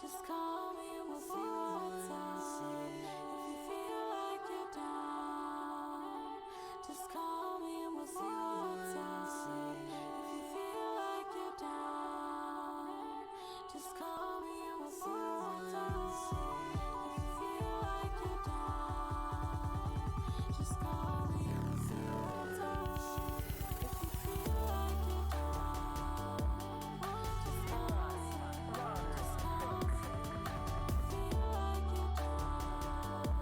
Just call me and we'll see what's up. If you feel like you're down, just call me and we'll see what's up. If you feel like you're down, just call me and we'll see what's up. If you feel like you're down, just call me and we'll see what's up. If you feel like you're down, just call me. Just call me. Feel like you're down. Feel like you're down. Just call me. Just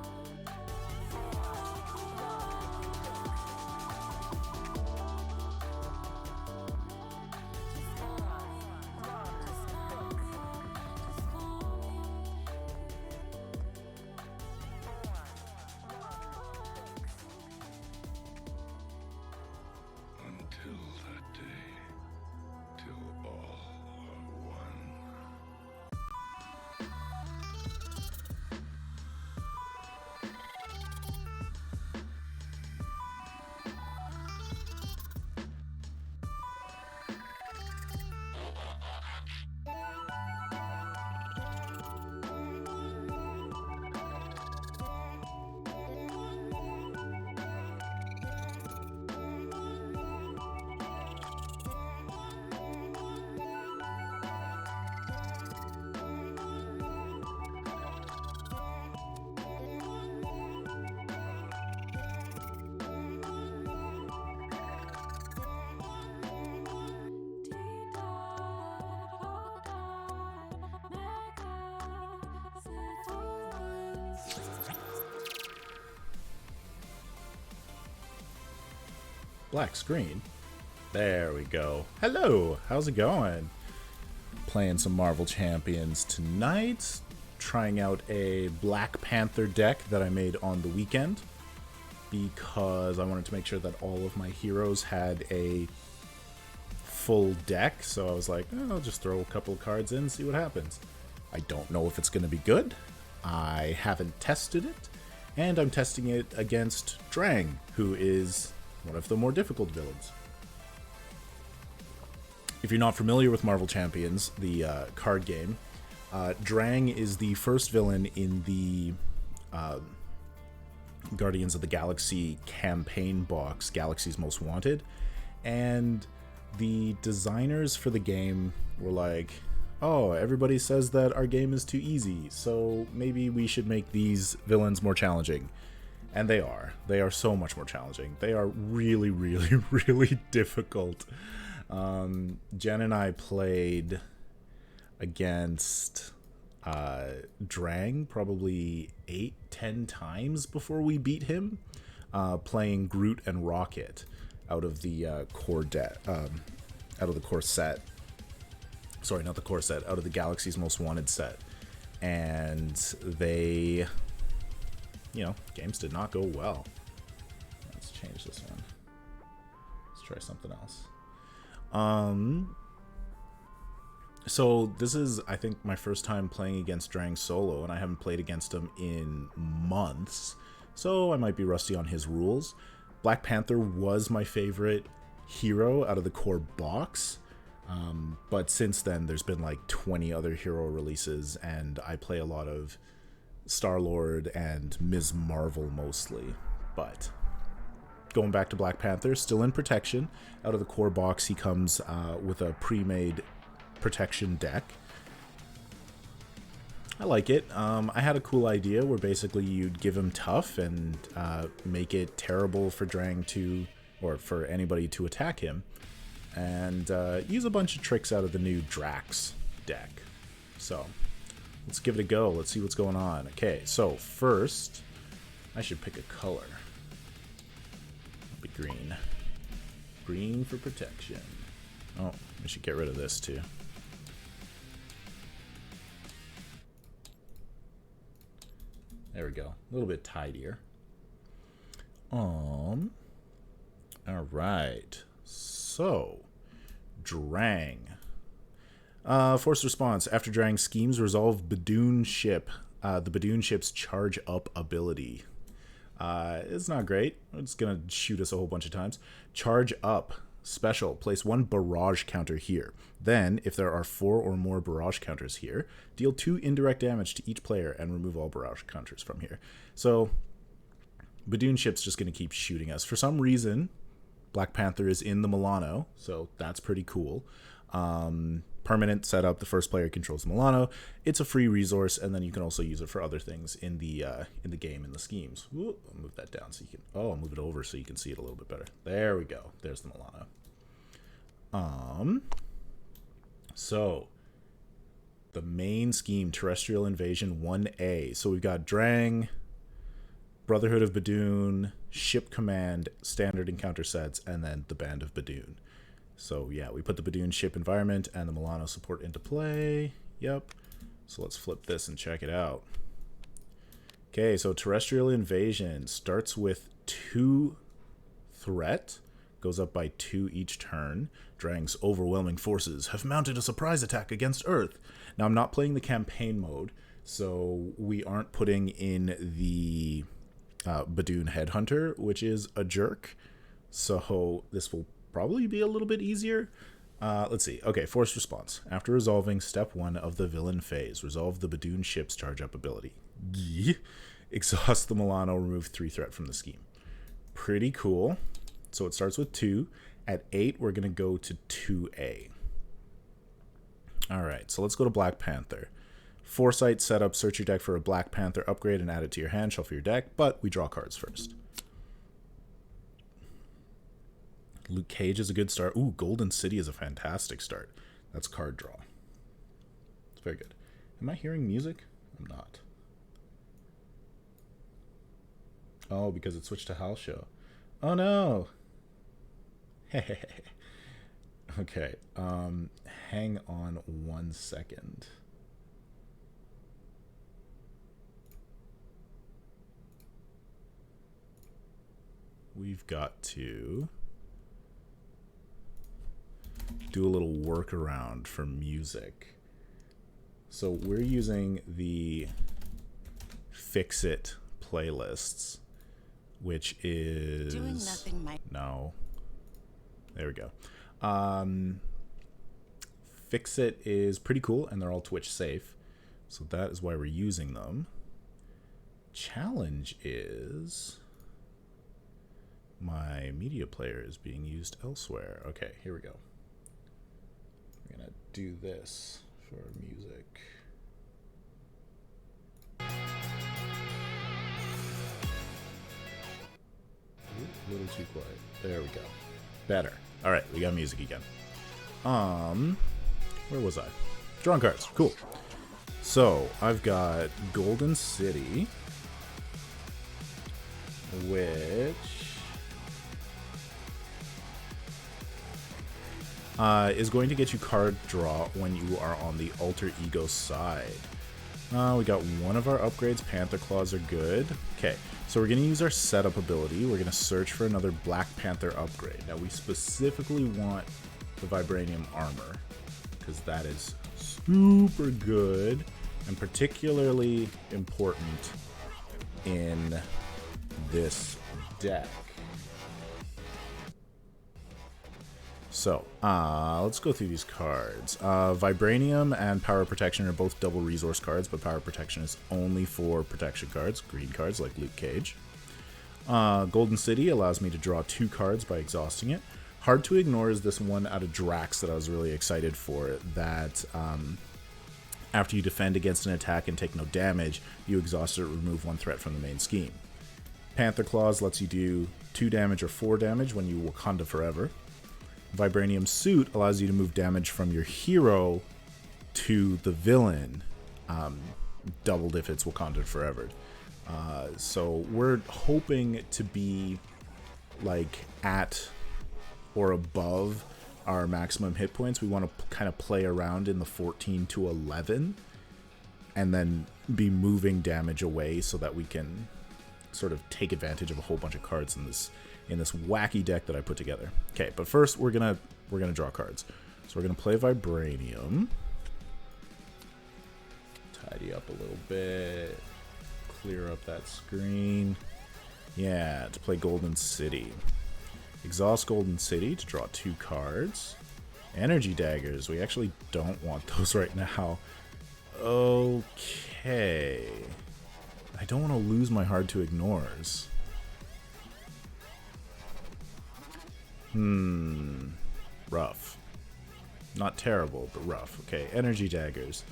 call me. Just call Until that day, till all are one. Black screen. There we go. Hello, how's it going? Playing some Marvel Champions tonight. Trying out a Black Panther deck that I made on the weekend because I wanted to make sure that all of my heroes had a full deck. So I was like, I'll just throw a couple of cards in, see what happens. I don't know if it's going to be good. I haven't tested it. And I'm testing it against Drang, who is one of the more difficult villains. If you're not familiar with Marvel Champions, the card game, Drang is the first villain in the Guardians of the Galaxy campaign box, Galaxy's Most Wanted, and the designers for the game were like, oh, everybody says that our game is too easy, so maybe we should make these villains more challenging. And they are. They are so much more challenging. They are really, really, really difficult. Jen and I played against Drang probably 8-10 times before we beat him, playing Groot and Rocket out of the core set. Sorry, not the core set, out of the Galaxy's Most Wanted set. And they, games did not go well. Let's change this one. Let's try something else. So this is, I think, my first time playing against Drang solo, and I haven't played against him in months, so I might be rusty on his rules. Black Panther was my favorite hero out of the core box, but since then there's been like 20 other hero releases, and I play a lot of Star-Lord and Ms. Marvel mostly. But going back to Black Panther, still in protection. Out of the core box, he comes with a pre-made protection deck. I like it. I had a cool idea where basically you'd give him tough and make it terrible for Drang to, or for anybody to attack him, and use a bunch of tricks out of the new Drax deck. So let's give it a go. Let's see what's going on. Okay, so first, I should pick a color. Be green. Green for protection. Oh, I should get rid of this too. There we go. A little bit tidier. All right. So, Drang. Forced response. After Drang schemes, resolve Badoon ship. The Badoon ship's charge up ability. It's not great. It's going to shoot us a whole bunch of times. Charge up. Special, place 1 barrage counter here. Then, if there are 4 or more barrage counters here, deal 2 indirect damage to each player and remove all barrage counters from here. So, Badoon ship's just going to keep shooting us. For some reason, Black Panther is in the Milano, so that's pretty cool. Permanent setup, the first player controls the Milano. It's a free resource, and then you can also use it for other things in the game, in the schemes. Ooh, I'll move that down so you can... Oh, I'll move it over so you can see it a little bit better. There we go. There's the Milano. So, the main scheme, Terrestrial Invasion 1A. So we've got Drang, Brotherhood of Badoon, Ship Command, Standard Encounter sets, and then the Band of Badoon. So yeah, we put the Badoon ship environment and the Milano support into play. Yep. So let's flip this and check it out. Okay, so Terrestrial Invasion starts with 2 threat, goes up by 2 each turn. Drang's overwhelming forces have mounted a surprise attack against Earth. Now I'm not playing the campaign mode, so we aren't putting in the Badoon Headhunter, which is a jerk. So this will probably be a little bit easier. Let's see. Okay, forced response. After resolving step 1 of the villain phase, resolve the Badoon ship's charge up ability. Exhaust the Milano, remove 3 threat from the scheme. Pretty cool. So it starts with 2. At 8, we're going to go to 2A. Alright, so let's go to Black Panther. Foresight setup, search your deck for a Black Panther upgrade and add it to your hand, shuffle your deck, but we draw cards first. Luke Cage is a good start. Ooh, Golden City is a fantastic start. That's card draw. It's very good. Am I hearing music? I'm not. Oh, because it switched to House Show. Oh no! Okay, hang on 1 second. We've got to do a little workaround for music. So we're using the Fix-It playlists, which is... Doing nothing, Mike. No. There we go. Fix-It is pretty cool, and they're all Twitch safe. So that is why we're using them. Challenge is... my media player is being used elsewhere. Okay, here we go. We're gonna do this for music. Ooh, a little too quiet. There we go. Better. All right, we got music again. Where was I? Drawing cards. Cool. So I've got Golden City, which is going to get you card draw when you are on the alter ego side. We got one of our upgrades. Panther Claws are good. Okay, so we're going to use our setup ability. We're going to search for another Black Panther upgrade. Now, we specifically want the Vibranium Armor, because that is super good and particularly important in this deck. So, let's go through these cards. Vibranium and Power Protection are both double resource cards, but Power Protection is only for protection cards, green cards like Luke Cage. Golden City allows me to draw 2 cards by exhausting it. Hard to ignore is this one out of Drax that I was really excited for, that after you defend against an attack and take no damage, you exhaust it, remove 1 threat from the main scheme. Panther Claws lets you do 2 damage or 4 damage when you Wakanda Forever. Vibranium Suit allows you to move damage from your hero to the villain, doubled if it's Wakanda Forever. So we're hoping to be like at or above our maximum hit points. We want to kind of play around in the 14 to 11 and then be moving damage away so that we can sort of take advantage of a whole bunch of cards in this wacky deck that I put together. Okay, but first we're gonna draw cards. So we're gonna play Vibranium. Tidy up a little bit. Clear up that screen. Yeah, to play Golden City. Exhaust Golden City to draw 2 cards. Energy Daggers. We actually don't want those right now. Okay. I don't want to lose my hard to ignores. Rough. Not terrible, but rough. Okay, Energy Daggers.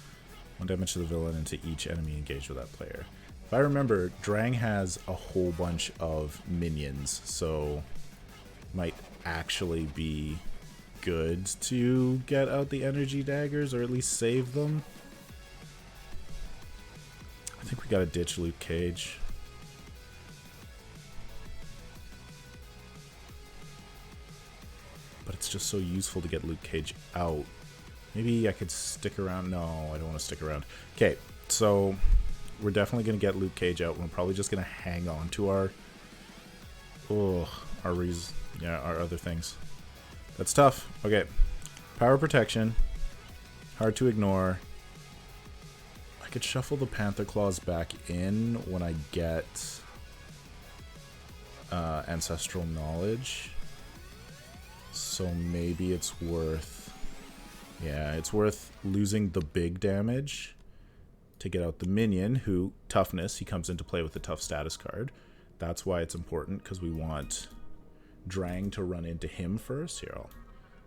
1 damage to the villain and to each enemy engaged with that player. If I remember, Drang has a whole bunch of minions, so might actually be good to get out the Energy Daggers, or at least save them. I think we gotta ditch Luke Cage. But it's just so useful to get Luke Cage out. Maybe I could stick around. No, I don't want to stick around. Okay, so we're definitely going to get Luke Cage out. We're probably just going to hang on to our other things. That's tough. Okay, Power Protection. Hard to ignore. I could shuffle the Panther Claws back in when I get Ancestral Knowledge. So maybe it's worth... Yeah, it's worth losing the big damage to get out the minion, who, toughness, he comes into play with the tough status card. That's why it's important, because we want Drang to run into him first. Here, I'll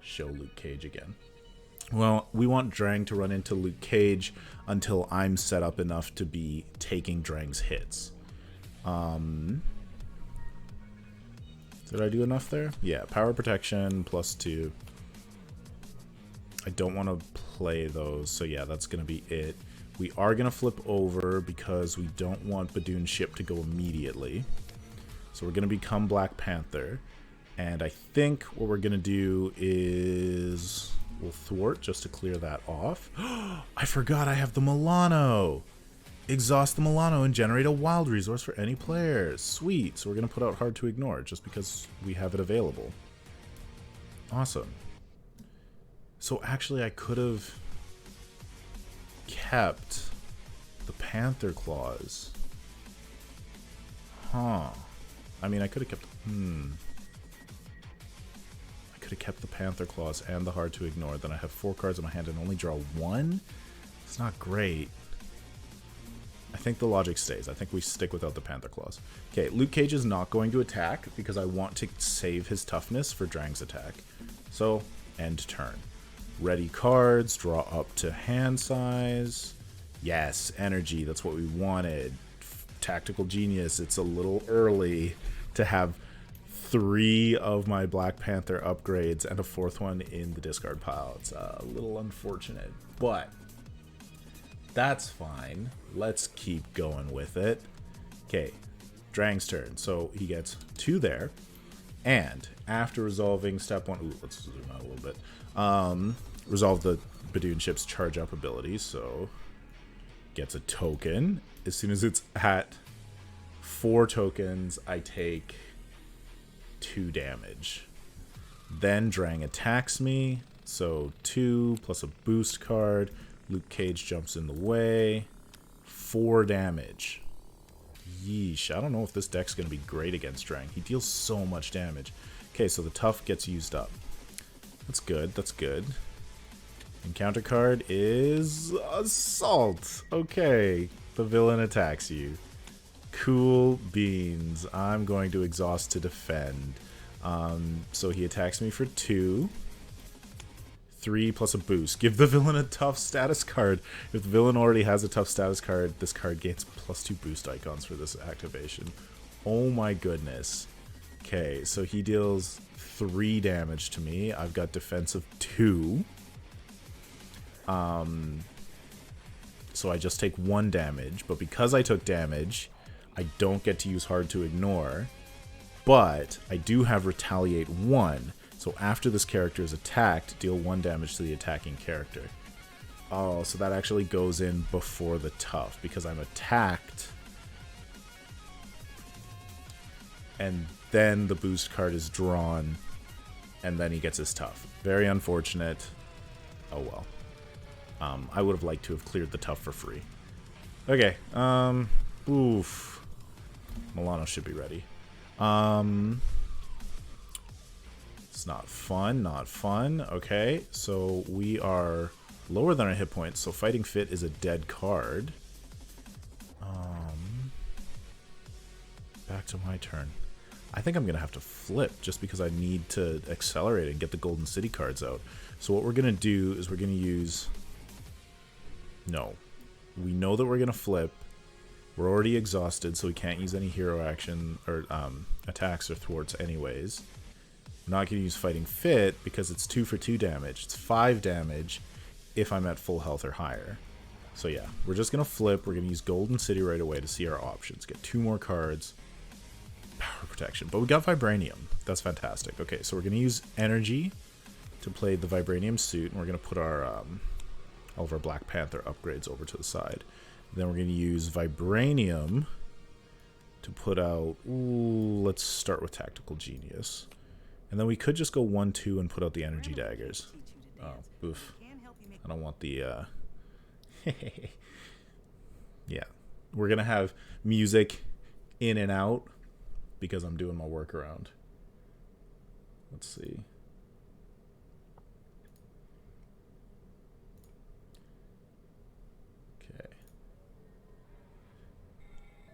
show Luke Cage again. Well, we want Drang to run into Luke Cage until I'm set up enough to be taking Drang's hits. Did I do enough there? Yeah, Power Protection, +2. I don't want to play those, so yeah, that's going to be it. We are going to flip over because we don't want Badoon's ship to go immediately. So we're going to become Black Panther. And I think what we're going to do is... we'll thwart just to clear that off. I forgot I have the Milano! Exhaust the Milano and generate a wild resource for any players. Sweet. So we're going to put out Hard to Ignore just because we have it available. Awesome. So actually I could have kept the Panther Claws. Huh. I mean, I could have kept... I could have kept the Panther Claws and the Hard to Ignore. Then I have 4 cards in my hand and only draw 1? It's not great. I think the logic stays. I think we stick without the Panther Claws. Okay, Luke Cage is not going to attack because I want to save his toughness for Drang's attack. So, end turn. Ready cards, draw up to hand size. Yes, energy, that's what we wanted. Tactical Genius, it's a little early to have 3 of my Black Panther upgrades and a 4th one in the discard pile. It's a little unfortunate, but that's fine. Let's keep going with it. Okay, Drang's turn. So he gets 2 there. And after resolving step 1... Ooh, let's zoom out a little bit. Resolve the Badoon ship's charge up ability. So gets a token. As soon as it's at 4 tokens, I take 2 damage. Then Drang attacks me. So 2 plus a boost card. Luke Cage jumps in the way. 4 damage. Yeesh. I don't know if this deck's going to be great against Drang. He deals so much damage. Okay, so the tough gets used up. That's good. That's good. Encounter card is Assault. Okay. The villain attacks you. Cool beans. I'm going to exhaust to defend. So he attacks me for 2. 3 plus a boost. Give the villain a tough status card. If the villain already has a tough status card, this card gains +2 boost icons for this activation. Oh my goodness. Okay, so he deals 3 damage to me. I've got defensive 2. So I just take 1 damage, but because I took damage, I don't get to use Hard to Ignore. But I do have Retaliate 1. So after this character is attacked, deal 1 damage to the attacking character. Oh, so that actually goes in before the tough, because I'm attacked. And then the boost card is drawn, and then he gets his tough. Very unfortunate. Oh well. I would have liked to have cleared the tough for free. Okay, oof. Milano should be ready. It's not fun, not fun. Okay, so we are lower than our hit points, so Fighting Fit is a dead card. Back to my turn. I think I'm going to have to flip just because I need to accelerate and get the Golden City cards out. So what we're going to do is we're going to use... No. We know that we're going to flip. We're already exhausted, so we can't use any hero action or attacks or thwarts anyways. I'm not going to use Fighting Fit because it's 2 for 2 damage. It's 5 damage if I'm at full health or higher. So yeah, we're just going to flip. We're going to use Golden City right away to see our options. Get 2 more cards. Power protection. But we got Vibranium. That's fantastic. Okay, so we're going to use Energy to play the Vibranium suit, and we're going to put our all of our Black Panther upgrades over to the side. Then we're going to use Vibranium to put out... Ooh, let's start with Tactical Genius. And then we could just go 1-2 and put out the Energy Daggers. Oh, oof. I don't want the... Yeah. We're going to have music in and out because I'm doing my workaround. Let's see. Okay.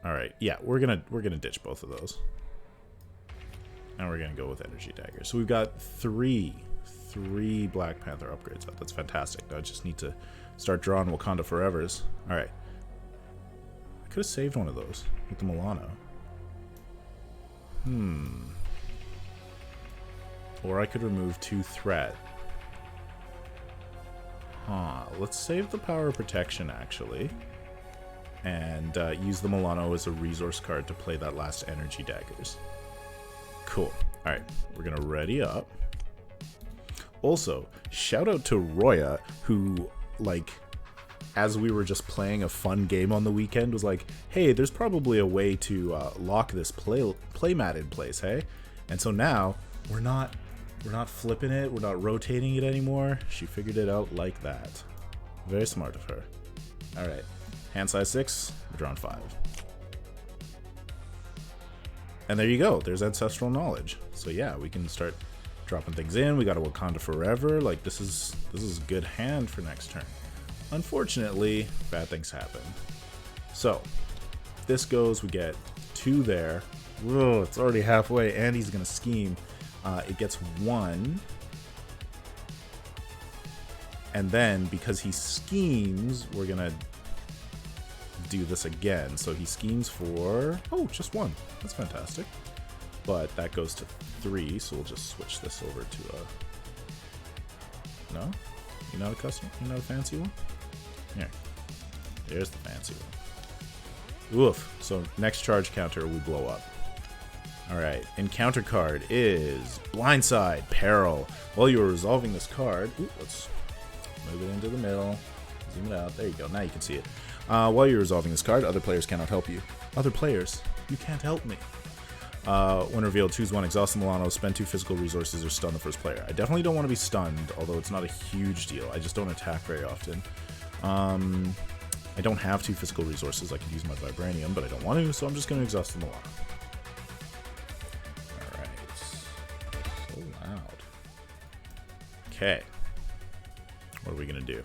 All right. Yeah, we're gonna ditch both of those, and we're gonna go with Energy Dagger. So we've got three Black Panther upgrades up. That's fantastic. Now I just need to start drawing Wakanda Forevers. All right. I could have saved one of those with the Milano. Or I could remove 2 threat. Let's save the Power Protection, actually. And use the Milano as a resource card to play that last Energy Daggers. Cool. Alright, we're going to ready up. Also, shout out to Roya, who, like, as we were just playing a fun game on the weekend, was like, hey, there's probably a way to lock this playmat in place, hey? And so now, we're not flipping it, we're not rotating it anymore. She figured it out like that. Very smart of her. Alright, hand size 6, we're drawing 5. And there you go, there's Ancestral Knowledge. So yeah, we can start dropping things in. We got a Wakanda Forever. Like, this is a good hand for next turn. Unfortunately, bad things happen. So, this goes, we get 2 there. Whoa, it's already halfway, and he's gonna scheme. It gets 1. And then, because he schemes, we're gonna do this again. So he schemes for... Oh, just 1. That's fantastic. But that goes to 3, so we'll just switch this over to a... No? You're not a custom? You're not a fancy one? Here. There's the fancy one. Oof. So next charge counter, we blow up. Alright, encounter card is Blindside, Peril. While you are resolving this card, let's move it into the middle, zoom it out, there you go, now you can see it. While you're resolving this card, other players cannot help you. Other players, you can't help me. When revealed, choose 1, exhaust the Milano, spend 2 physical resources, or stun the first player. I definitely don't want to be stunned, although it's not a huge deal. I just don't attack very often. I don't have 2 physical resources. I could use my Vibranium, but I don't want to, so I'm just going to exhaust the Milano. So loud. Okay. What are we gonna do?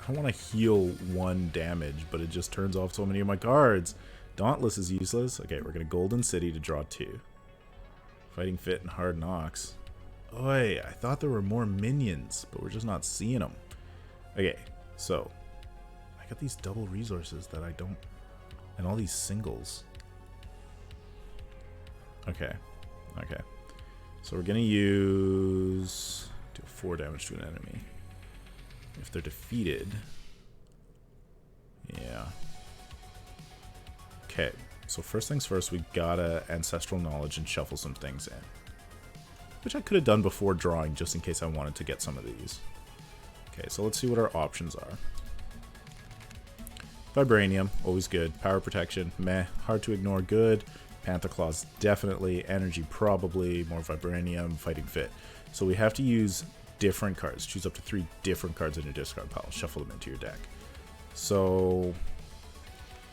I want to heal 1 damage, but it just turns off so many of my cards. Dauntless is useless. Okay, we're gonna Golden City to draw 2. Fighting Fit and Hard Knocks. Oi, I thought there were more minions, but we're just not seeing them. Okay, so I got these double resources that I don't, and all these singles. Okay. So we're gonna use... do 4 damage to an enemy. If they're defeated... Yeah. Okay, so first things first, we gotta Ancestral Knowledge and shuffle some things in. Which I could have done before drawing, just in case I wanted to get some of these. Okay, so let's see what our options are. Vibranium, always good. Power Protection, meh. Hard to ignore, good. Panther Claws, definitely. Energy, probably. More Vibranium. Fighting Fit. So we have to use different cards. Choose up to 3 different cards in your discard pile. Shuffle them into your deck. So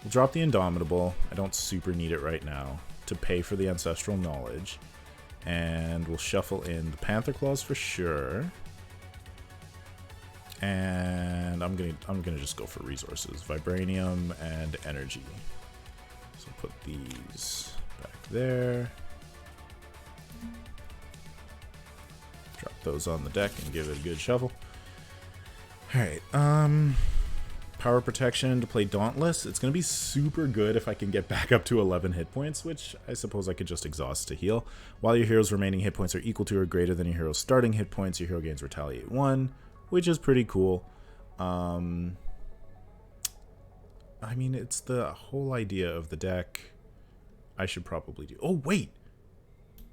we'll drop the Indomitable. I don't super need it right now. to pay for the Ancestral Knowledge. And we'll shuffle in the Panther Claws for sure. And I'm gonna just go for resources. Vibranium and energy. So put these back there. Drop those on the deck and give it a good shuffle. Alright, power protection to play Dauntless. It's going to be super good if I can get back up to 11 hit points, which I suppose I could just exhaust to heal. While your hero's remaining hit points are equal to or greater than your hero's starting hit points, your hero gains Retaliate 1, which is pretty cool. I mean, it's the whole idea of the deck. I should probably do... Oh, wait!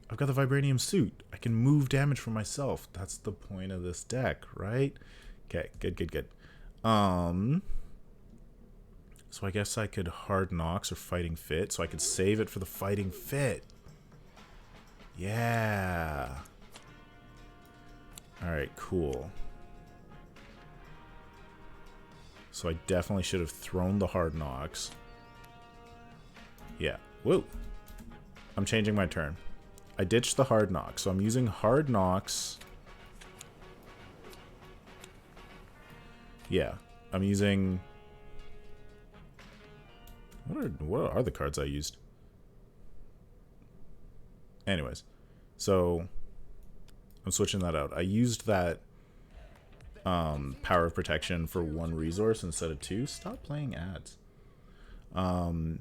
I've got the Vibranium suit. I can move damage for myself. That's the point of this deck, right? Okay, good. So I guess I could Hard Knocks or Fighting Fit, so I could save it for the Fighting Fit. Yeah. Alright, cool. So I definitely should have thrown the Hard Knocks. Yeah. Whoa. I'm changing my turn. I ditched the Hard Knocks, so I'm using Hard Knocks. Yeah, I'm using... What are the cards I used? Anyways, so I'm switching that out. I used that Power of Protection for 1 resource instead of 2. Stop playing ads. And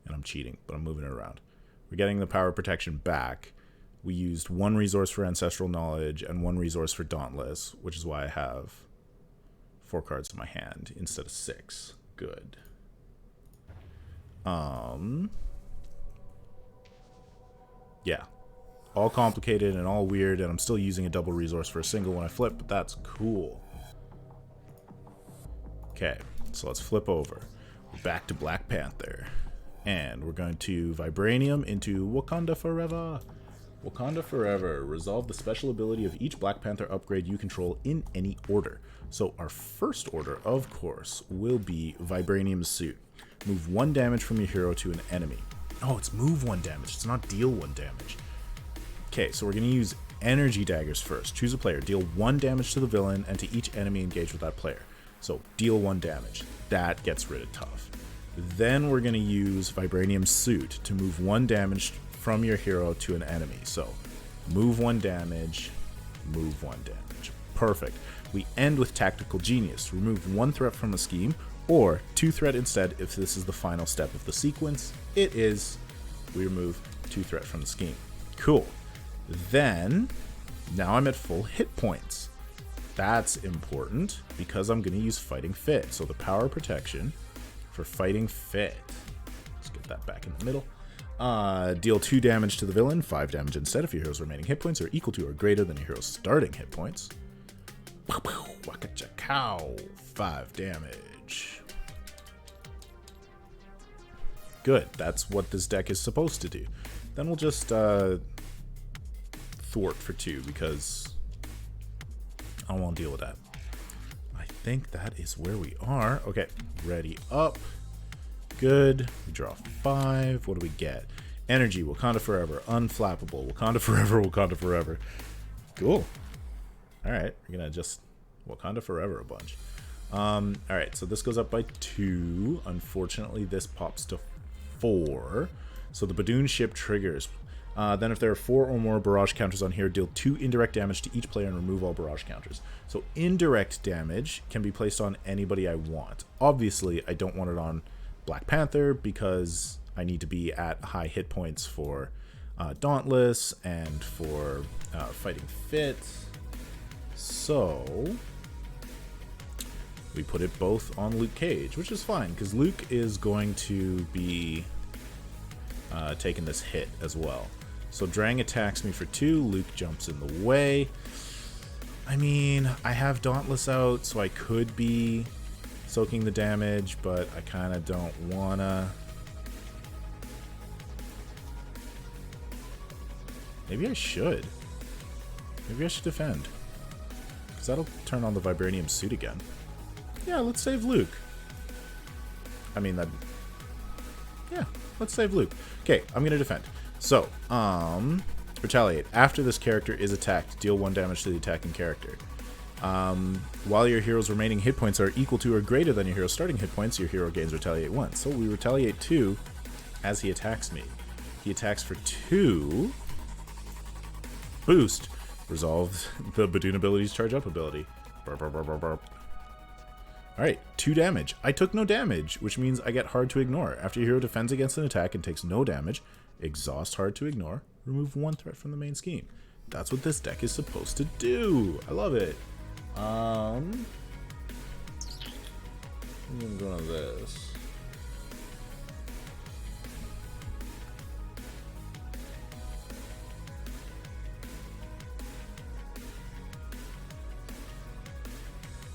I'm cheating, but I'm moving it around. We're getting the Power of Protection back. We used 1 resource for Ancestral Knowledge and 1 resource for Dauntless, which is why I have 4 cards in my hand instead of 6. Good. Yeah. All complicated and all weird, and I'm still using a double resource for a single when I flip, but that's cool. Okay, so let's flip over. We're back to Black Panther. And we're going to Vibranium into Wakanda Forever. Wakanda Forever. Resolve the special ability of each Black Panther upgrade you control in any order. So our first order, of course, will be Vibranium Suit. Move 1 damage from your hero to an enemy. Oh, it's move 1 damage. It's not deal 1 damage. Okay, so we're going to use Energy Daggers first. Choose a player. Deal 1 damage to the villain and to each enemy engaged with that player. So deal 1 damage. That gets rid of tough. Then we're going to use Vibranium Suit to move 1 damage from your hero to an enemy. So move 1 damage, move 1 damage. Perfect. We end with Tactical Genius. Remove 1 threat from a scheme, or 2 threat instead if this is the final step of the sequence. It is. We remove 2 threat from the scheme. Cool. Then, now I'm at full hit points. That's important because I'm going to use Fighting Fit. So the Power Protection for Fighting Fit. Let's get that back in the middle. Deal 2 damage to the villain, 5 damage instead if your hero's remaining hit points are equal to or greater than your hero's starting hit points. Waka-cha-cow, 5 damage. Good, that's what this deck is supposed to do. Then we'll just thwart for 2 because I don't want to deal with that. I think that is where we are. Okay, ready up. Good. We draw 5. What do we get? Energy, Wakanda Forever. Unflappable, Wakanda Forever, Wakanda Forever. Cool. Alright, we're gonna just Wakanda Forever a bunch. Alright, so this goes up by 2. Unfortunately, this pops to 4. So the Badoon ship triggers. Then if there are 4 or more barrage counters on here, deal 2 indirect damage to each player and remove all barrage counters. So indirect damage can be placed on anybody I want. Obviously, I don't want it on Black Panther because I need to be at high hit points for Dauntless and for Fighting Fit. So we put it both on Luke Cage, which is fine because Luke is going to be taking this hit as well. So Drang attacks me for 2. Luke jumps in the way. I mean, I have Dauntless out, so I could be soaking the damage, but I kind of don't wanna. Maybe I should. Maybe I should defend. Because that'll turn on the Vibranium Suit again. Yeah, let's save Luke. I mean, that... Yeah, let's save Luke. Okay, I'm gonna defend. So, retaliate. After this character is attacked, deal 1 damage to the attacking character. While your hero's remaining hit points are equal to or greater than your hero's starting hit points, your hero gains retaliate 1. So we retaliate 2 as he attacks me. He attacks for 2. Boost. Resolve the Badoon ability's charge up ability. Burp, burp, burp, burp, burp. Alright, 2 damage. I took no damage, which means I get hard to ignore. After your hero defends against an attack and takes no damage, exhaust hard to ignore, remove 1 threat from the main scheme. That's what this deck is supposed to do. I love it. I'm gonna go on this.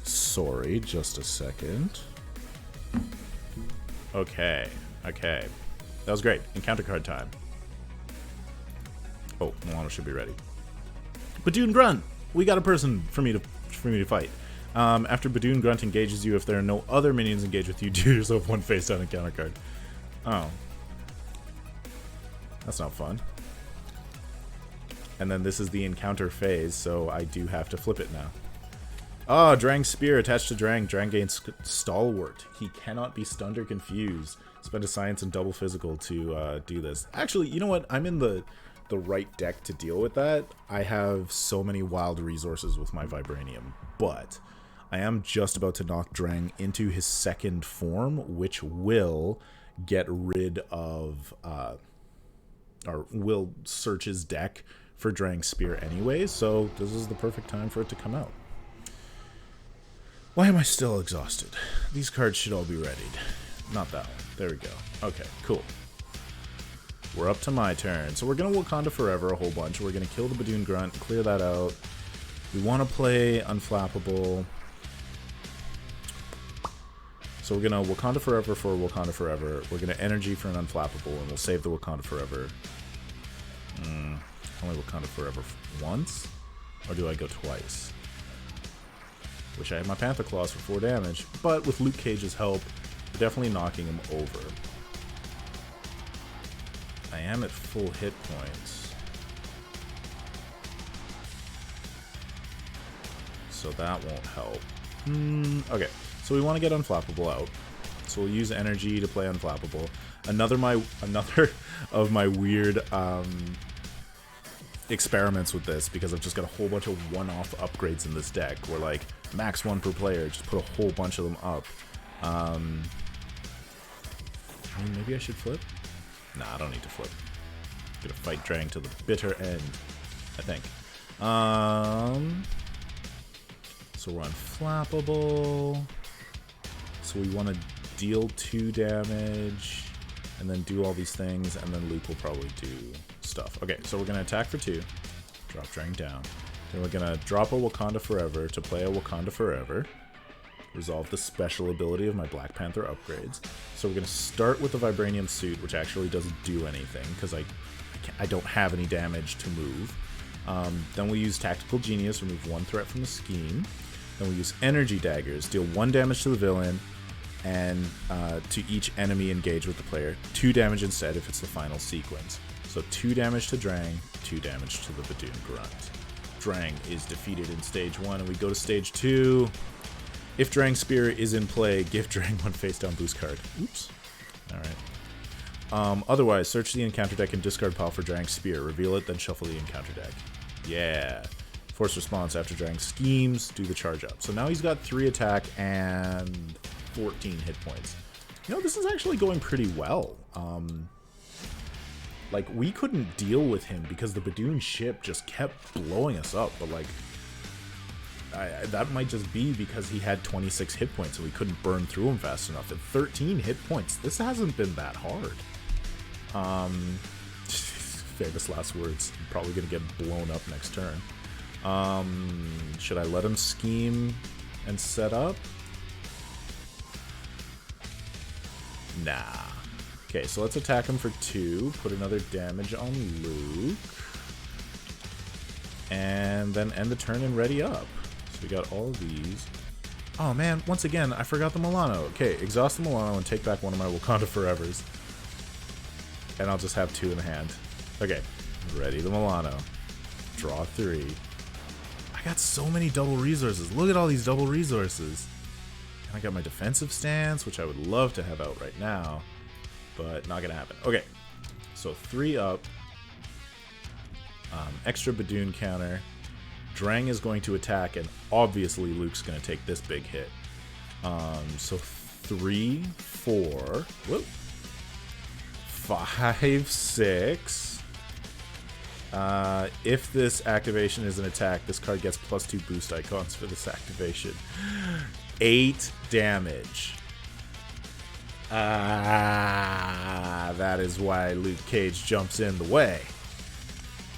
Sorry, just a second. Okay. That was great. Encounter card time. Oh, Milano should be ready. Badoon Grunt! We got a person for me to fight. After Badoon Grunt engages you, if there are no other minions engaged with you, do yourself 1 face down encounter card. Oh. That's not fun. And then this is the encounter phase, so I do have to flip it now. Oh, Drang's Spear attached to Drang. Drang gains Stalwart. He cannot be stunned or confused. Spend a science and double physical to do this. Actually, you know what? I'm in the right deck to deal with that. I have so many wild resources with my Vibranium, but I am just about to knock Drang into his second form, which will get rid of, or will search his deck for Drang's Spear anyway, so this is the perfect time for it to come out. Why am I still exhausted? These cards should all be readied. Not that one. There we go. Okay, cool. We're up to my turn. So we're going to Wakanda Forever a whole bunch. We're going to kill the Badoon Grunt, clear that out. We want to play Unflappable. So we're going to Wakanda Forever for Wakanda Forever. We're going to Energy for an Unflappable, and we'll save the Wakanda Forever. Only Wakanda Forever once? Or do I go twice? Wish I had my Panther Claws for 4 damage, but with Luke Cage's help, we're definitely knocking him over. I am at full hit points, so that won't help. Okay, so we want to get Unflappable out, so we'll use Energy to play Unflappable. Another of my weird experiments with this, because I've just got a whole bunch of one-off upgrades in this deck, where like max 1 per player, just put a whole bunch of them up. I mean, maybe I should flip? Nah, I don't need to flip. I'm gonna fight Drang to the bitter end, I think. So we're Unflappable. So we want to deal 2 damage, and then do all these things, and then Luke will probably do stuff. Okay, so we're gonna attack for 2, drop Drang down. Then we're gonna drop a Wakanda Forever to play a Wakanda Forever. Resolve the special ability of my Black Panther upgrades. So we're going to start with the Vibranium Suit, which actually doesn't do anything, because I don't have any damage to move. Then we use Tactical Genius, remove 1 threat from the scheme. Then we use Energy Daggers, deal 1 damage to the villain, and to each enemy engaged with the player. 2 damage instead if it's the final sequence. So 2 damage to Drang, 2 damage to the Badoon Grunt. Drang is defeated in stage 1, and we go to stage 2. If Drang's Spear is in play, give Drang 1 face down boost card. Oops. Alright. Otherwise, search the encounter deck and discard pile for Drang's Spear. Reveal it, then shuffle the encounter deck. Yeah. Force response after Drang schemes, do the charge up. So now he's got 3 attack and 14 hit points. You know, this is actually going pretty well. Like, we couldn't deal with him because the Badoon ship just kept blowing us up, but like, that might just be because he had 26 hit points and we couldn't burn through him fast enough. At 13 hit points, this hasn't been that hard. Famous last words. I'm probably gonna get blown up next turn. Should I let him scheme and set up? Nah. Okay, so let's attack him for 2. Put another damage on Luke. And then end the turn and ready up. So we got all of these. Oh man, once again, I forgot the Milano. Okay, exhaust the Milano and take back one of my Wakanda Forevers. and I'll just have 2 in the hand. Okay, ready the Milano. Draw 3. I got so many double resources. Look at all these double resources. And I got my defensive stance, which I would love to have out right now, but not gonna happen. Okay, so 3 up. Extra Badoon counter. Drang is going to attack, and obviously Luke's going to take this big hit. So 3, 4, whoop, 5, 6. If this activation is an attack, this card gets +2 boost icons for this activation. 8 damage. That is why Luke Cage jumps in the way.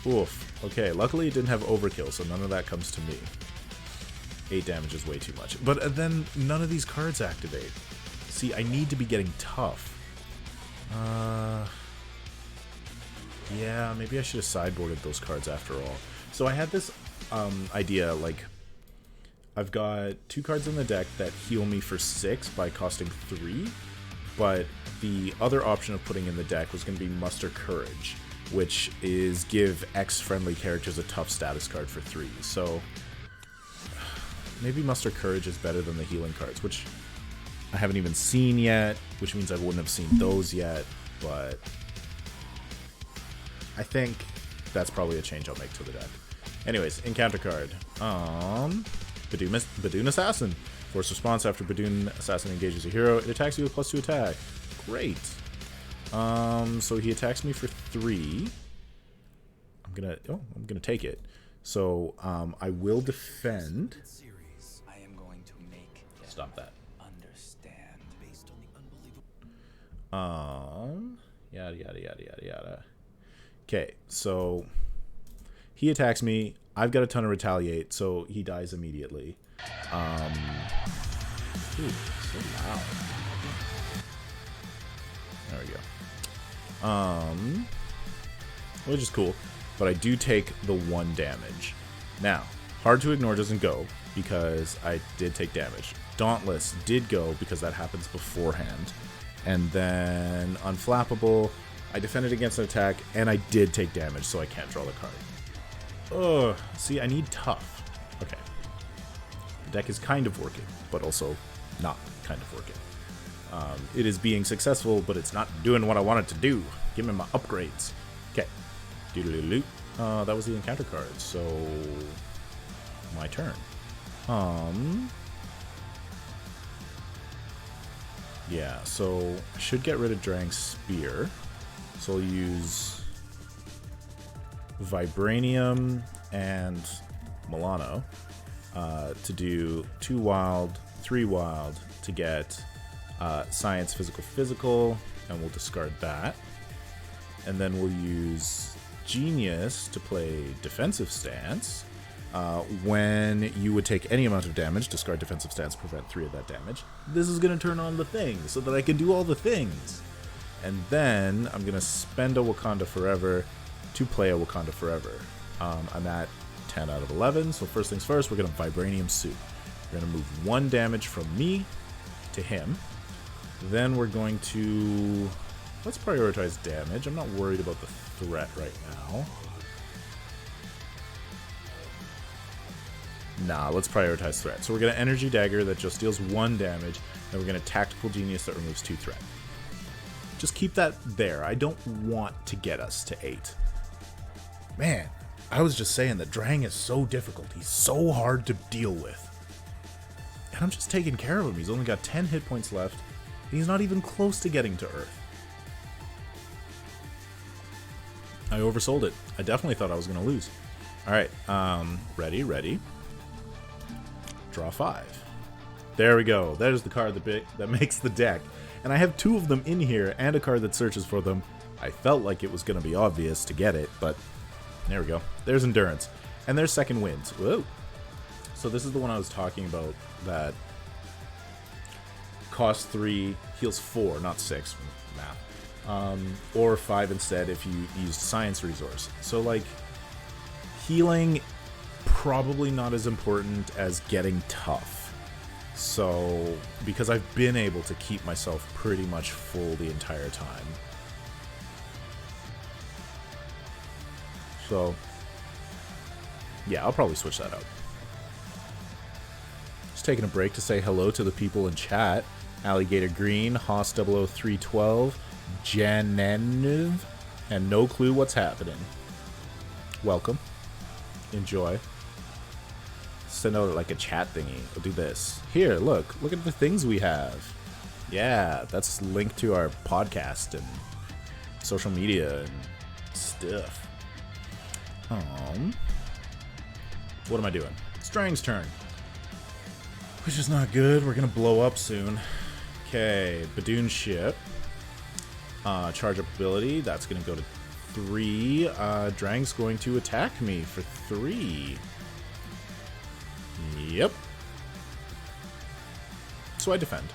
Oof. Okay, luckily it didn't have overkill, so none of that comes to me. 8 damage is way too much. But then none of these cards activate. See, I need to be getting tough. Yeah, maybe I should have sideboarded those cards after all. So I had this idea, like, I've got 2 cards in the deck that heal me for 6 by costing 3, but the other option of putting in the deck was going to be Muster Courage, which is give X-friendly characters a tough status card for 3. So maybe Muster Courage is better than the healing cards, which I haven't even seen yet, which means I wouldn't have seen those yet, but I think that's probably a change I'll make to the deck. Anyways, encounter card. Badoon Assassin. Force response after Badoon Assassin engages a hero. It attacks you with +2 attack. Great. So he attacks me for 3. I'm gonna take it. So I will defend. I am going to make Stop that. Understand based on the unbelievable. Yada yada yada yada yada. Okay, so he attacks me. I've got a ton of retaliate, so he dies immediately. Ooh, so loud. There we go. Which is cool, but I do take the 1 damage. Now, Hard to Ignore doesn't go because I did take damage. Dauntless did go because that happens beforehand. And then Unflappable, I defended against an attack and I did take damage, so I can't draw the card. Ugh, see, I need tough. Okay. The deck is kind of working, but also not kind of working. It is being successful, but it's not doing what I want it to do. Give me my upgrades. Okay. Doodle-doo-doo. That was the encounter card, so my turn. Yeah, so I should get rid of Drang's Spear. So I'll use Vibranium and Milano to do 2 wild, 3 wild to get Science, Physical, Physical, and we'll discard that. And then we'll use Genius to play Defensive Stance. When you would take any amount of damage, discard Defensive Stance, prevent 3 of that damage. This is going to turn on the thing so that I can do all the things. And then I'm going to spend a Wakanda Forever to play a Wakanda Forever. I'm at 10 out of 11, so first things first, we're going to Vibranium Suit. We're going to move 1 damage from me to him. Then we're going to... Let's prioritize damage. I'm not worried about the threat right now. Nah, let's prioritize threat. So we're going to Energy Dagger that just deals 1 damage. Then we're going to Tactical Genius that removes 2 threat. Just keep that there. I don't want to get us to 8. Man, I was just saying that Drang is so difficult. He's so hard to deal with. And I'm just taking care of him. He's only got 10 hit points left. And he's not even close to getting to Earth. I oversold it. I definitely thought I was going to lose. Alright, ready. Draw 5. There we go. There's the card that makes the deck. And I have 2 of them in here and a card that searches for them. I felt like it was going to be obvious to get it, but there we go. There's Endurance. And there's Second Winds. Whoa. So this is the one I was talking about that costs 3, heals 4, not 6. Math. Or 5 instead if you use Science Resource. So, like, healing, probably not as important as getting tough. So, because I've been able to keep myself pretty much full the entire time. So, yeah, I'll probably switch that out. Just taking a break to say hello to the people in chat. Alligator Green, Haas 00312, Janev, and no clue what's happening. Welcome. Enjoy. Send out like a chat thingy. We'll do this. Here, look at the things we have. Yeah, that's linked to our podcast and social media and stuff. What am I doing? It's Drang's turn. Which is not good. We're gonna blow up soon. Okay, Badoon ship. Charge up ability. That's gonna go to 3. Drang's going to attack me for 3. Yep. So I defend.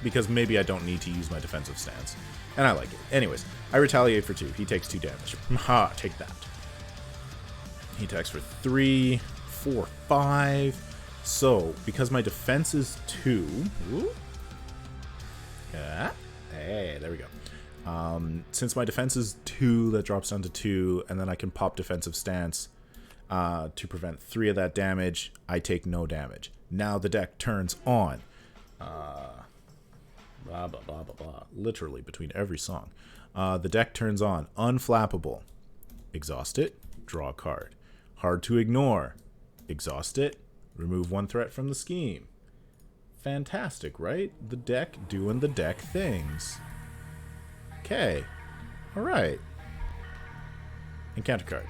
Because maybe I don't need to use my defensive stance. And I like it. Anyways, I retaliate for 2. He takes 2 damage. Ha, take that. He attacks for 3, 4, 5. So, because my defense is 2... Ooh, yeah. Hey, there we go. Since my defense is 2, that drops down to 2, and then I can pop defensive stance to prevent 3 of that damage. I take no damage. Now the deck turns on. Blah, blah, blah, blah, blah. Literally between every song. The deck turns on. Unflappable. Exhaust it. Draw a card. Hard to ignore. Exhaust it. Remove 1 threat from the scheme. Fantastic, right? The deck doing the deck things. Okay. Alright. Encounter card.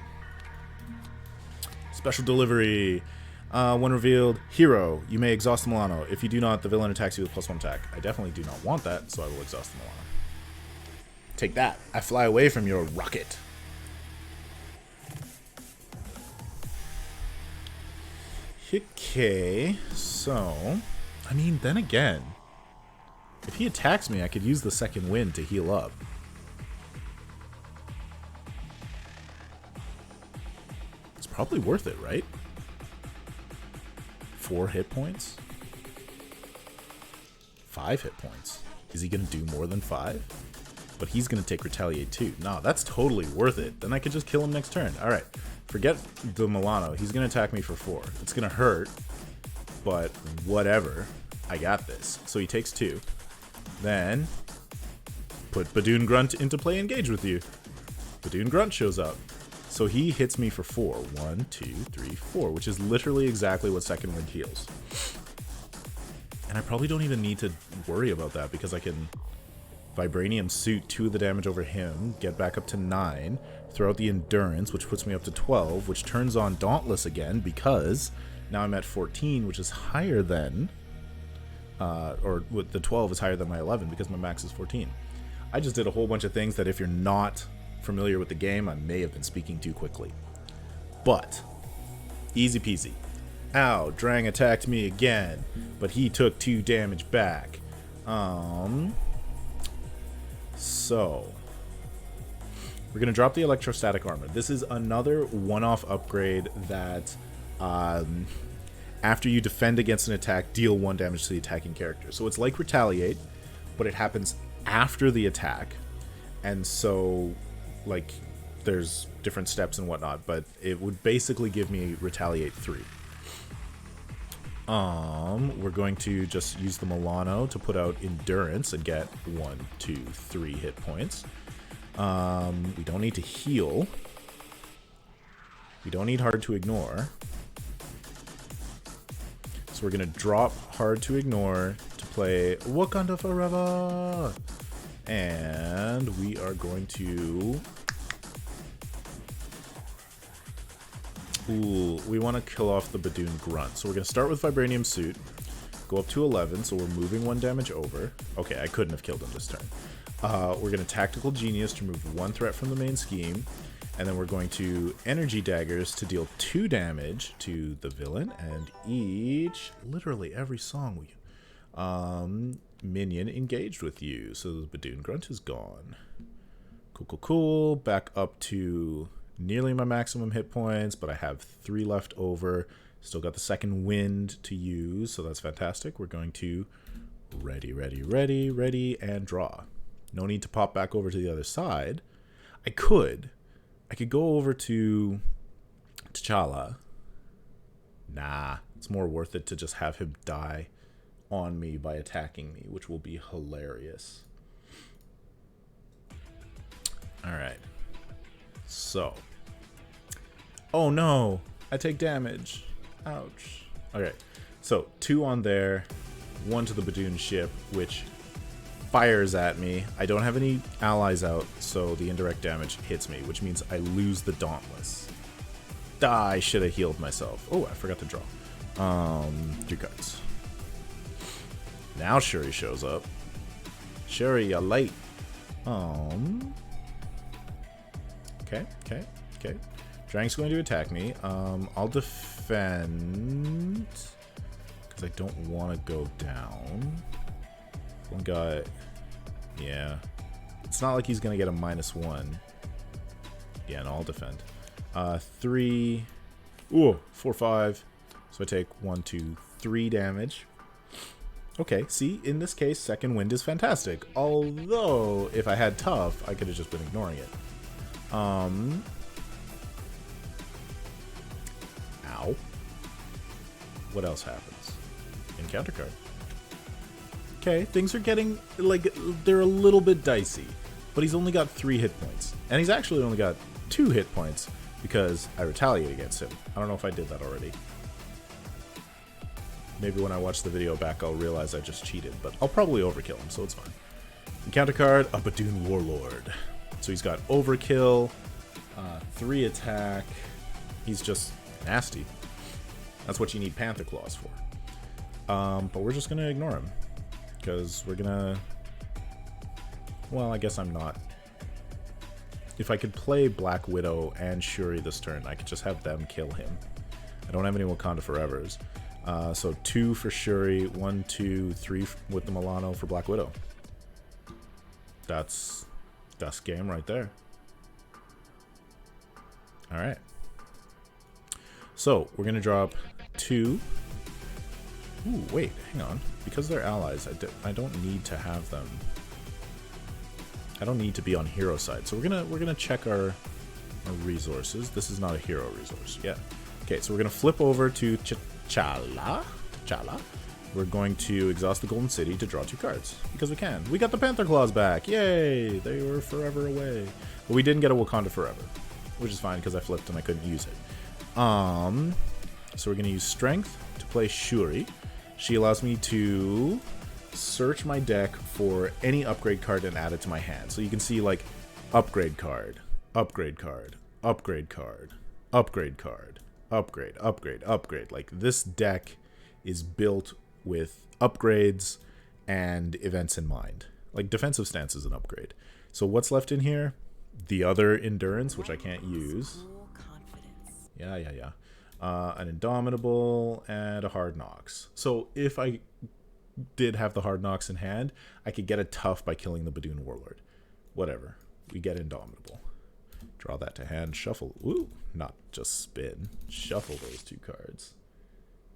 Special delivery. When revealed, hero. You may exhaust the Milano. If you do not, the villain attacks you with +1 attack. I definitely do not want that, so I will exhaust the Milano. Take that. I fly away from your rocket. Okay, so... I mean, then again... If he attacks me, I could use the second wind to heal up. It's probably worth it, right? 4 hit points? 5 hit points. Is he going to do more than 5? But he's going to take retaliate too. No, that's totally worth it. Then I could just kill him next turn. Alright, forget the Milano. He's going to attack me for 4. It's going to hurt, but whatever. I got this. So he takes 2. Then, put Badoon Grunt into play, engage with you. Badoon Grunt shows up. So he hits me for 4. 1, 2, 3, 4, which is literally exactly what second wind heals. And I probably don't even need to worry about that because I can Vibranium Suit 2 of the damage over him, get back up to 9, throw out the Endurance, which puts me up to 12, which turns on Dauntless again because now I'm at 14, which is higher than, or the 12 is higher than my 11 because my max is 14. I just did a whole bunch of things that if you're not familiar with the game, I may have been speaking too quickly. But, easy peasy. Ow, Drang attacked me again, but he took 2 damage back. So, we're going to drop the electrostatic armor. This is another one-off upgrade that, after you defend against an attack, deal 1 damage to the attacking character. So it's like Retaliate, but it happens after the attack. And so, like, there's different steps and whatnot, but it would basically give me Retaliate 3. We're going to just use the Milano to put out Endurance and get 1, 2, 3 hit points. We don't need to heal. We don't need Hard to Ignore. So we're going to drop Hard to Ignore to play Wakanda Forever. And we are going to... Ooh, we want to kill off the Badoon Grunt. So we're going to start with Vibranium Suit, go up to 11, so we're moving 1 damage over. Okay, I couldn't have killed him this turn. We're going to Tactical Genius to remove 1 threat from the main scheme, and then we're going to Energy Daggers to deal 2 damage to the villain, and literally every song minion engaged with you. So the Badoon Grunt is gone. Cool, cool, cool. Back up to... nearly my maximum hit points, but I have 3 left over. Still got the second wind to use, so that's fantastic. We're going to ready, and draw. No need to pop back over to the other side. I could go over to T'Challa. Nah, it's more worth it to just have him die on me by attacking me, which will be hilarious. Alright. So. Oh no! I take damage. Ouch. Okay. So, 2 on there. 1 to the Badoon ship, which fires at me. I don't have any allies out, so the indirect damage hits me, which means I lose the Dauntless. I should have healed myself. Oh, I forgot to draw. 3 cards. Now Shuri shows up. Shuri, you're late. Okay. Drang's going to attack me. I'll defend because I don't want to go down. One guy. Yeah. It's not like he's going to get a -1. Yeah, no, I'll defend. 3. Ooh, 4, 5. So I take 1, 2, 3 damage. Okay, see, in this case, second wind is fantastic. Although, if I had tough, I could have just been ignoring it. Ow. What else happens? Encounter card. Okay, things are getting, like, they're a little bit dicey. But he's only got 3 hit points. And he's actually only got 2 hit points because I retaliate against him. I don't know if I did that already. Maybe when I watch the video back, I'll realize I just cheated, but I'll probably overkill him, so it's fine. Encounter card, a Badoon Warlord. So he's got overkill, 3 attack. He's just nasty. That's what you need Panther Claws for. But we're just gonna ignore him. Because we're gonna... Well, I guess I'm not. If I could play Black Widow and Shuri this turn, I could just have them kill him. I don't have any Wakanda Forevers. So 2 for Shuri, 1, 2, 3 with the Milano for Black Widow. That's game right there. Alright. So, we're going to drop 2. Ooh, wait, hang on. Because they're allies, I don't need to have them. I don't need to be on hero side. So we're gonna check our resources. This is not a hero resource. Yeah. Okay, so we're gonna flip over to T'Challa. We're going to exhaust the Golden City to draw 2 cards. Because we can. We got the Panther Claws back. Yay! They were forever away. But we didn't get a Wakanda Forever. Which is fine because I flipped and I couldn't use it. So we're going to use Strength to play Shuri. She allows me to search my deck for any upgrade card and add it to my hand. So you can see like upgrade card, upgrade card, upgrade card, upgrade card, upgrade, upgrade, upgrade. Like this deck is built with upgrades and events in mind. Like defensive stance is an upgrade. So what's left in here? The other endurance, which I can't use. Yeah. An Indomitable and a Hard Knocks. So if I did have the Hard Knocks in hand, I could get a tough by killing the Badoon Warlord. Whatever. We get Indomitable. Draw that to hand. Shuffle. Ooh, not just spin. Shuffle those 2 cards.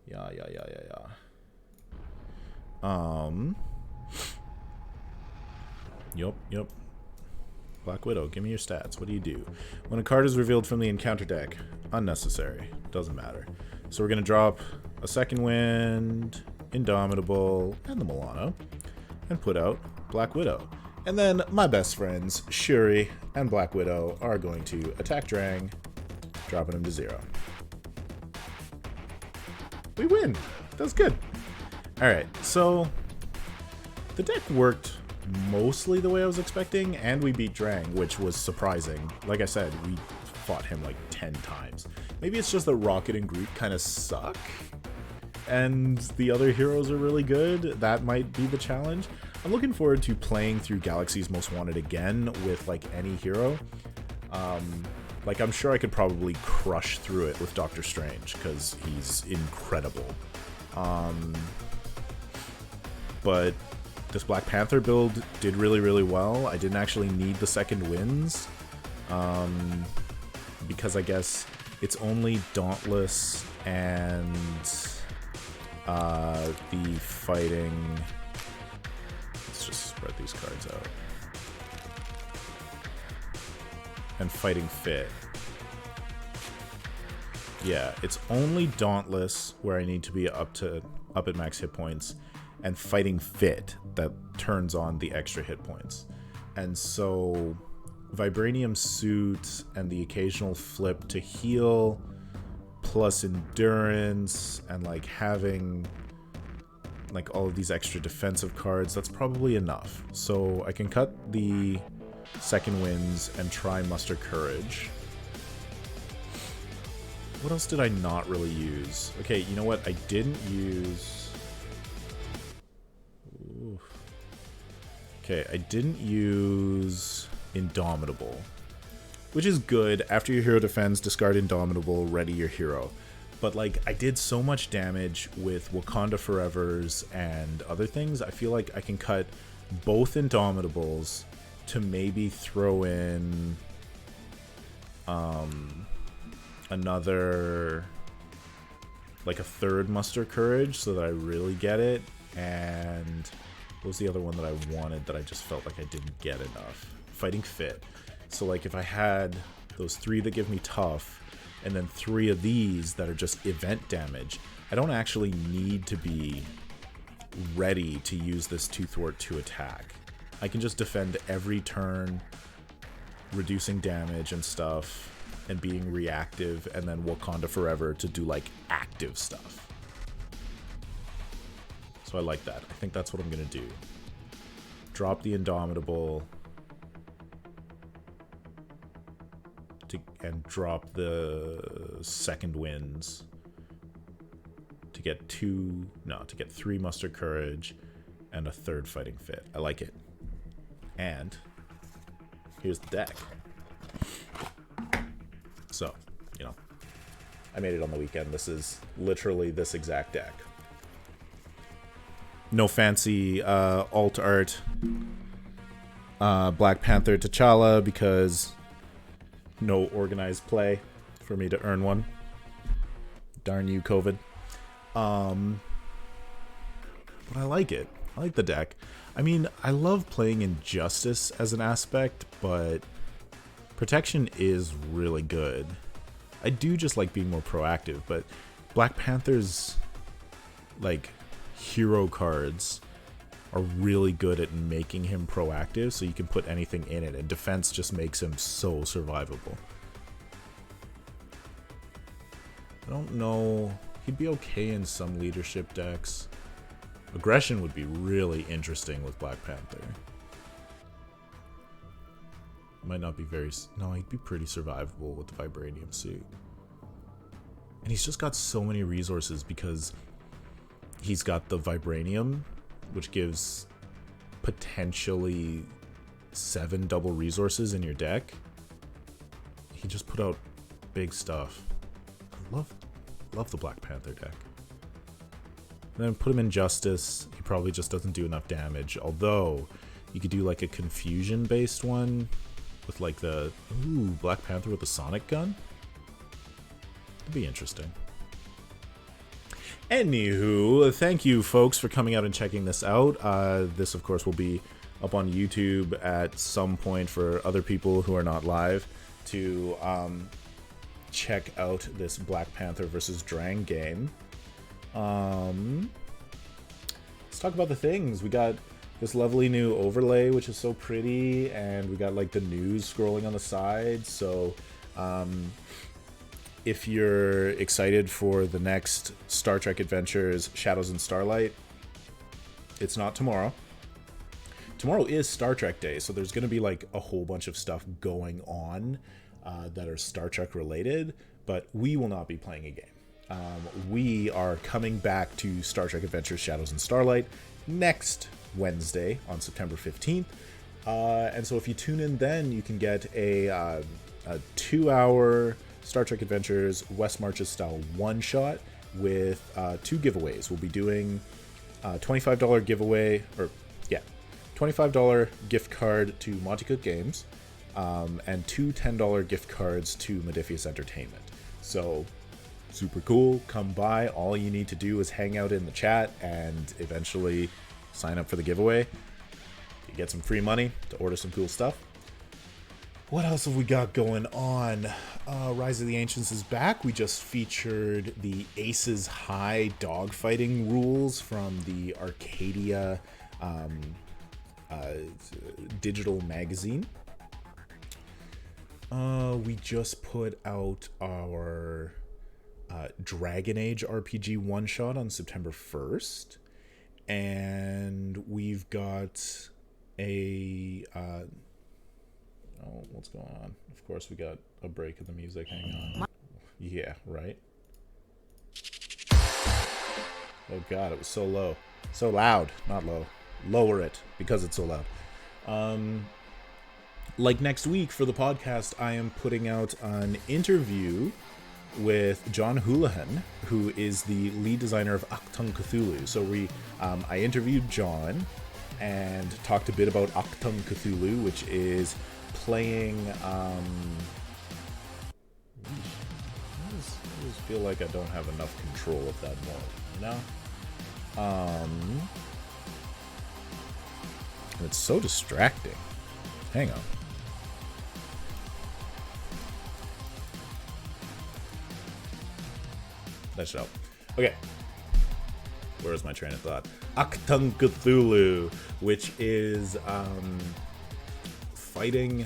Yeah. Yep. Black Widow, give me your stats. What do you do? When a card is revealed from the encounter deck, unnecessary. Doesn't matter. So we're going to drop a Second Wind, Indomitable, and the Milano, and put out Black Widow. And then my best friends, Shuri and Black Widow, are going to attack Drang, dropping him to 0. We win! That's good. Alright, so the deck worked mostly the way I was expecting, and we beat Drang, which was surprising. Like I said, we fought him like 10 times. Maybe it's just that Rocket and Groot kind of suck, and the other heroes are really good. That might be the challenge. I'm looking forward to playing through Galaxy's Most Wanted again with like any hero. Like I'm sure I could probably crush through it with Doctor Strange because he's incredible. But this Black Panther build did really well. I didn't actually need the second wins because I guess it's only Dauntless and the fighting. Let's just spread these cards out. and Fighting Fit. Yeah, it's only Dauntless where I need to be up at max hit points, and Fighting Fit that turns on the extra hit points. And so Vibranium Suit and the occasional flip to heal, plus endurance, and like having like all of these extra defensive cards, that's probably enough. So I can cut the second winds and try Muster Courage. What else did I not really use? Okay, you know what? I didn't use... Ooh. Okay, I didn't use Indomitable, which is good. After your hero defends, discard Indomitable, ready your hero. But like, I did so much damage with Wakanda Forevers and other things, I feel like I can cut both Indomitables to maybe throw in another, like a third Muster Courage so that I really get it. And what was the other one that I wanted that I just felt like I didn't get enough? Fighting Fit. So like if I had those 3 that give me tough, and then 3 of these that are just event damage, I don't actually need to be ready to use this 2 thwart to attack. I can just defend every turn, reducing damage and stuff, and being reactive, and then Wakanda Forever to do like active stuff. So I like that. I think that's what I'm gonna do. Drop the Indomitable and drop the second winds to get 3 Muster Courage and a 3rd Fighting Fit. I like it. And here's the deck. So, you know, I made it on the weekend. This is literally this exact deck. No fancy alt art. Black Panther T'Challa because no organized play for me to earn one. Darn you, COVID. But I like it. I like the deck. I mean, I love playing Injustice as an aspect, but Protection is really good. I do just like being more proactive, but Black Panther's like hero cards are really good at making him proactive, so you can put anything in it, and defense just makes him so survivable. I don't know. He'd be okay in some leadership decks. Aggression would be really interesting with Black Panther. Might not be very... No, he'd be pretty survivable with the Vibranium Suit. And he's just got so many resources because he's got the Vibranium, which gives potentially 7 double resources in your deck. He just put out big stuff. I love the Black Panther deck. And then put him in Justice. He probably just doesn't do enough damage. Although, you could do like a confusion-based one with like the... Ooh, Black Panther with the Sonic Gun? That'd be interesting. Anywho, thank you folks for coming out and checking this out. This, of course, will be up on YouTube at some point for other people who are not live to check out this Black Panther versus Drang game. Let's talk about the things. We got this lovely new overlay, which is so pretty, and we got like the news scrolling on the side. So if you're excited for the next Star Trek Adventures Shadows in Starlight, it's not tomorrow. Tomorrow is Star Trek Day, so there's going to be like a whole bunch of stuff going on that are Star Trek related, but we will not be playing a game. We are coming back to Star Trek Adventures Shadows in Starlight next Wednesday on September 15th. And so if you tune in then, you can get a 2-hour Star Trek Adventures West Marches style one-shot with 2 giveaways. We'll be doing a $25 giveaway, or yeah, $25 gift card to Monty Cook Games, and 2 $10 gift cards to Modiphius Entertainment. So super cool. Come by. All you need to do is hang out in the chat and eventually sign up for the giveaway. You get some free money to order some cool stuff. What else have we got going on? Rise of the Ancients is back. We just featured the Aces High dogfighting rules from the Arcadia digital magazine. We just put out our Dragon Age RPG one-shot on September 1st. And we've got a... oh, what's going on? Of course, we got a break in the music. Hang on. Yeah, right? Oh god, it was so low. So loud. Not low. Lower it, because it's so loud. Like next week for the podcast, I am putting out an interview with John Houlihan, who is the lead designer of Achtung Cthulhu. So I interviewed John and talked a bit about Achtung Cthulhu, which is playing I just feel like I don't have enough control of that mode, you know? It's so distracting. Hang on. That should help. Okay. Where's my train of thought? Achtung Cthulhu, which is fighting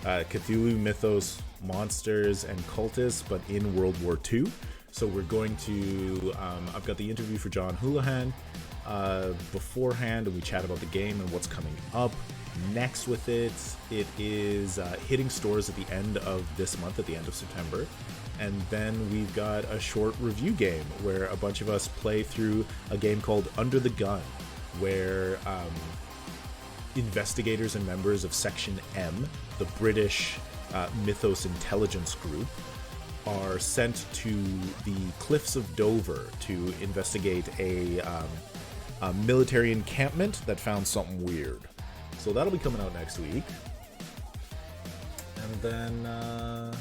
Cthulhu mythos monsters and cultists, but in World War II. So we're going to... I've got the interview for John Houlihan beforehand, and we chat about the game and what's coming up next with it. It is hitting stores at the end of this month, at the end of September. And then we've got a short review game where a bunch of us play through a game called Under the Gun, where investigators and members of Section M, the British Mythos Intelligence Group, are sent to the Cliffs of Dover to investigate a military encampment that found something weird. So that'll be coming out next week. And then...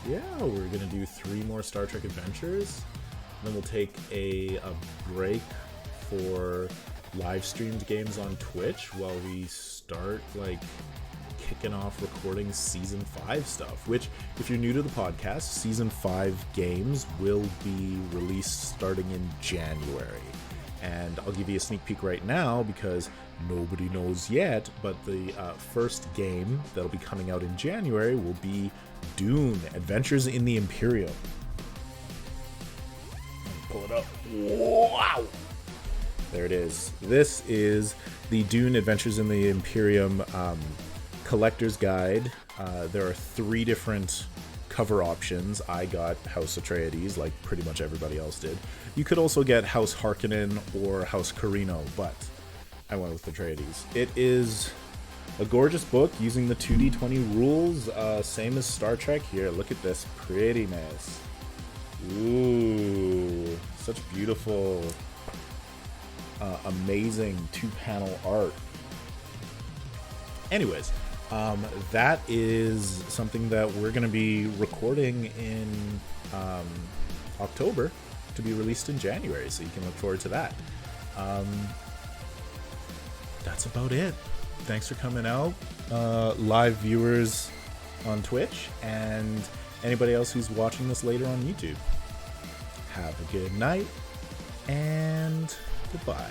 yeah, we're gonna do 3 more Star Trek Adventures. Then we'll take a break for live streamed games on Twitch while we start kicking off recording Season 5 stuff, which, if you're new to the podcast, Season 5 games will be released starting in January. And I'll give you a sneak peek right now because nobody knows yet, but the first game that'll be coming out in January will be Dune: Adventures in the Imperium. Pull it up. Wow! There it is. This is the Dune: Adventures in the Imperium collector's guide. There are 3 different cover options. I got House Atreides, like pretty much everybody else did. You could also get House Harkonnen or House Carino, but I went with Atreides. It is a gorgeous book using the 2D20 rules, same as Star Trek here. Look at this prettiness. Ooh, such beautiful, amazing 2-panel art. Anyways, that is something that we're going to be recording in October to be released in January, so you can look forward to that. That's about it. Thanks for coming out, live viewers on Twitch, and anybody else who's watching this later on YouTube. Have a good night, and goodbye.